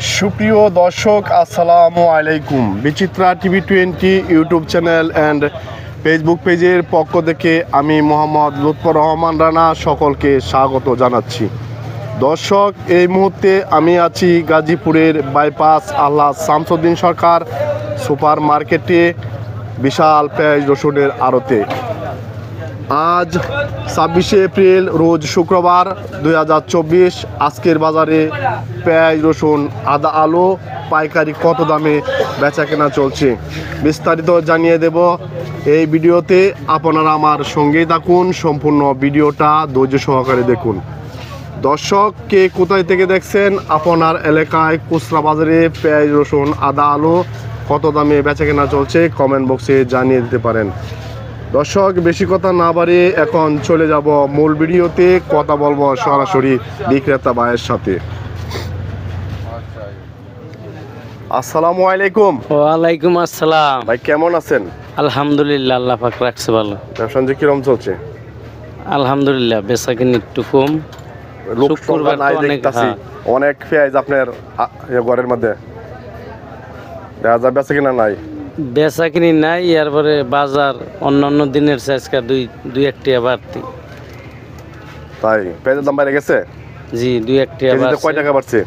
সুপ্রিয় দর্শক, আসসালামু আলাইকুম। Bichitra TV 20 YouTube channel and Facebook পেজের পক্ষ থেকে আমি মোহাম্মদ লুৎফর রহমান রানা সকলকে স্বাগত জানাচ্ছি। দর্শক, এই মুহূর্তে আমি আছি গাজীপুরের বাইপাস আল্লাহ শামসুদ্দিন সরকার সুপার মার্কেটে বিশাল পেঁয়াজ রসুনের আড়তে। আজ 26শে এপ্রিল, রোজ শুক্রবার 2024। আজকের বাজারে পেঁয়াজ রসুন আদা আলু পাইকারি কত দামে বেচা কেনা চলছে বিস্তারিত জানিয়ে দেব এই ভিডিওতে। আপনারা আমার সঙ্গেই থাকুন, সম্পূর্ণ ভিডিওটা ধৈর্য সহকারে দেখুন। দর্শক, কে কোথায় থেকে দেখছেন, আপনার এলাকায় খুচরা বাজারে পেঁয়াজ রসুন আদা আলু কত দামে বেচা কেনা চলছে কমেন্ট বক্সে জানিয়ে দিতে পারেন। দর্শক, বেশি কথা না বাড়িয়ে এখন চলে যাব মূল ভিডিওতে। কথা বলবো সরাসরি বিক্রেতা ভাইয়ের সাথে। আসসালামু আলাইকুম। ওয়ালাইকুম আসসালাম। ভাই কেমন আছেন? আলহামদুলিল্লাহ, আল্লাহ পাক রাখছে ভালো। ব্যবসা কিরকম চলছে? আলহামদুলিল্লাহ, বেচা কিনি একটু কম। লোক সংখ্যা নাই দেখতাছি, অনেক পেঁয়াজ আপনার ঘরের মধ্যে দেখা যায় বেচা কিনা নাই। বেচা কিনি নাই, এরপরে বাজার অন্যান্য দিনের আজকে দুই একটি বাড়তি। তাই পেঁয়াজের দাম বাইরে গেছে? জি, দুই একটি কয় টাকা বাড়ছে?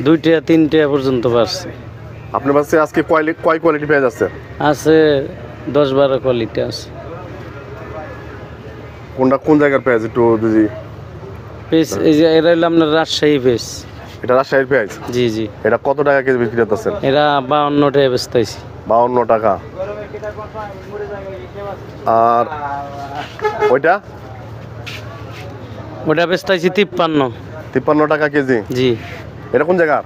2-3 পর্যন্ত বাড়ছে। আপনার কাছে আজকে কয় কোয়ালিটি পেঁয়াজ আছে? আছে 10-12 কোয়ালিটি আছে। কোনটা কোন জায়গার পেঁয়াজ একটু বুঝি? পেঁয়াজ এই যে এরা হলো আপনার রাজশাহী পেঁয়াজ। এটা রাজশাহীর পেঁয়াজ? জি জি। এটা কত টাকা কেজি বিক্রি করতেছেন? এরা 52 টাকা বেচতেছি। 52 টাকা। আর ওইটা বেচতেছি 53 টাকা কেজি। জি। এটা কোন জায়গা?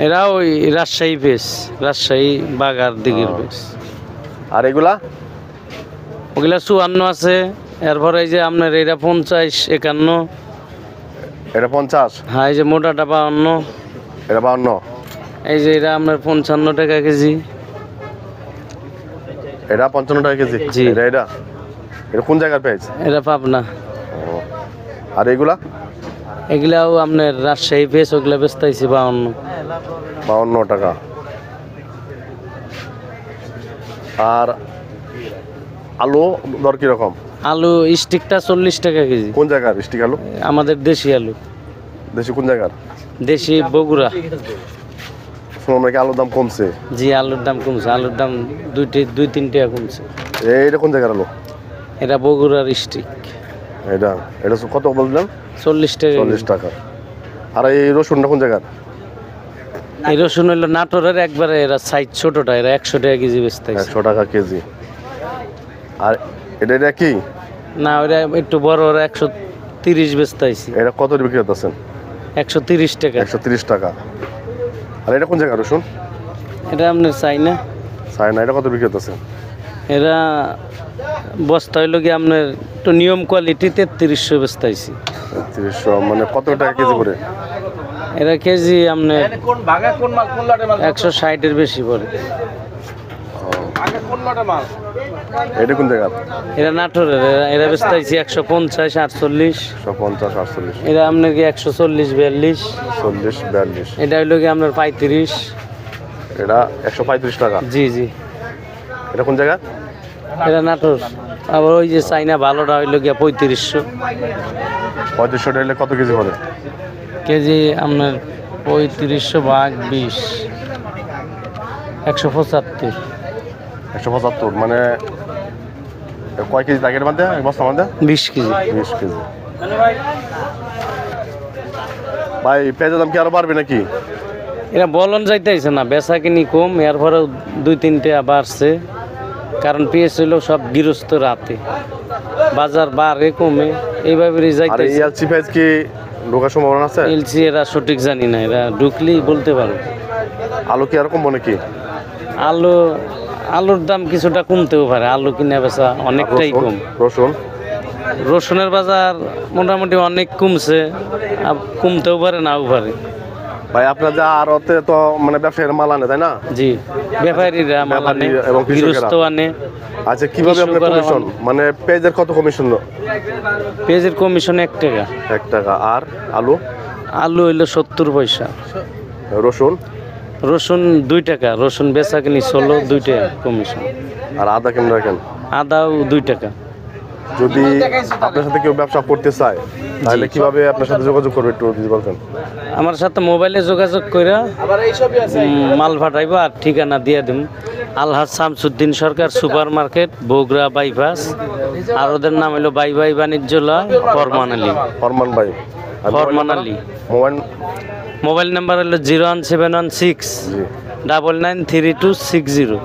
এরা ওই রাজশাহী পেঁয়াজ, রাজশাহী বাগার দিকের পেঁয়াজ। আর এগুলা? ওগুলা 54 আছে। এরপরে এই যে আপনার এটা 50-51। এটা 50? হ্যাঁ, এই যে মোটাটা 52। এটা 52। এই যে এটা আপনার 55 টাকা কেজি। এটা 55 টাকা কেজি? জি। এটা কোন জায়গার পেঁয়াজ? এটা পাবনা। আর এগুলা? এগুলাও আপনার রাজশাহী পেঁয়াজ, ওগুলা বেচতেছি 52 টাকা। আর আলু দর কিরকম? আলু স্টিকটা 40 টাকা কেজি। কোন জায়গার স্টিক আলু? আমাদের দেশি আলু। দেশি কোন জায়গার? দেশি বগুড়া। শুনলাম নাকি আলুর দাম কমছে? জি, আলুর দাম কমছে। আলুর দাম 2-3 টাকা কমছে। এইটা কোন জায়গার আলু? এটা বগুড়ার স্টিক। এটা কত বললেন? 40 টাকা। 40 টাকা। আর এই রসুনটা কোন জায়গার? এই রসুন হলো নাটোরের, একবারে এরা সাইজ ছোটটা, এরা 100 টাকা কেজি বেচতেছে। 100 টাকা কেজি। আর এটা কি? না, ওরা একটু বড়, ওরা 130 বেচতেছি। এটা কত বিক্রি করতেছেন? 130 টাকা। 130 টাকা। আর এটা কোন জায়গা রসুন? এটা আপনার চাইনা। চায়না। এটা কত বিক্রি করতেছেন? এরা বস্তা হইল কি আপনার একটু নিয়ম কোয়ালিটি 3300 বেচতেছি। 3300 মানে কত টাকা কেজি করে? এরা কেজি আপনার 160-এর বেশি পড়ে। এটা কোন জায়গা? এরা নাটোরের, এরা বেচতেছি 150-48। 150-48। এরা আপনার কি 140-42। 40-42। এটা হইল কি আপনার 35। এটা 135 টাকা। জি জি। এটা কোন জায়গা? এটা নাটোর। আবার ওই যে চাইনা ভালোটা হইল গিয়া 3500। 3500 টাকা কত কেজি পড়ে? কেজি আপনার 3500 ভাগ 20, 175। 175 মানে কয় কেজি প্যাকেটের মধ্যে? এক বস্তার মধ্যে 20 কেজি। 20 কেজি। ভাই পেঁয়াজের দাম কি আরো বাড়বে নাকি? এরা বলন যাইতেছে না, বেচা কিনি কম, এরপরেও 2-3 টাকা বাড়ছে। কারণ পেঁয়াজ হইল সব গৃহস্থ রাতে, বাজার বাড়ে কমে এইভাবে আর এই এলসি পেঁয়াজ কি ঢোকার সম্ভাবনা আছে? এলসি এরা সঠিক জানি না, এরা ঢুকলেই বলতে পারবে। আলু কি আর কমবো নাকি? আলুর দাম কিছুটা কমতেও পারে। আলু কিনা বেচা অনেকটাই কম। রসুনের বাজার মোটামুটি অনেক কমছে, কমতেও পারে নাও পারে। ভাই আপনার যা আড়তে তো মানে ব্যবসায়ীরা মাল আনে, তাই না? জি, ব্যাপারীরা মাল আনে এবং গৃহস্থ আনে। আচ্ছা, কিভাবে আপনার কমিশন? মানে পেঁয়াজের কত কমিশন? পেঁয়াজের কমিশন 1 টাকা। 1 টাকা। আর আলু? আলু হইলো 70 পয়সা। রসুন রসুন 2 টাকা, রসুন বেচা কিনি 16, 2 টাকা কমিশন। আর আদা কেমন রাখেন? আদাও 2 টাকা। যদি আপনার সাথে কেউ ব্যবসা করতে চায় তাহলে কিভাবে আপনার সাথে যোগাযোগ করবে একটু যদি বলতেন। আমার সাথে মোবাইলে যোগাযোগ করে মাল পাঠাইব আর ঠিকানা দিয়ে দিম। আলহাজ শামসুদ্দিন সরকার সুপার মার্কেট, বগুড়া বাইপাস। আর ওদের নাম হলো বাই বাই বাণিজ্যলয়, ফরমান আলী। ফরমান ভাই। আর ফরমান আলী। মোবাইল মোবাইল নাম্বার হলো 01716 জি 993260।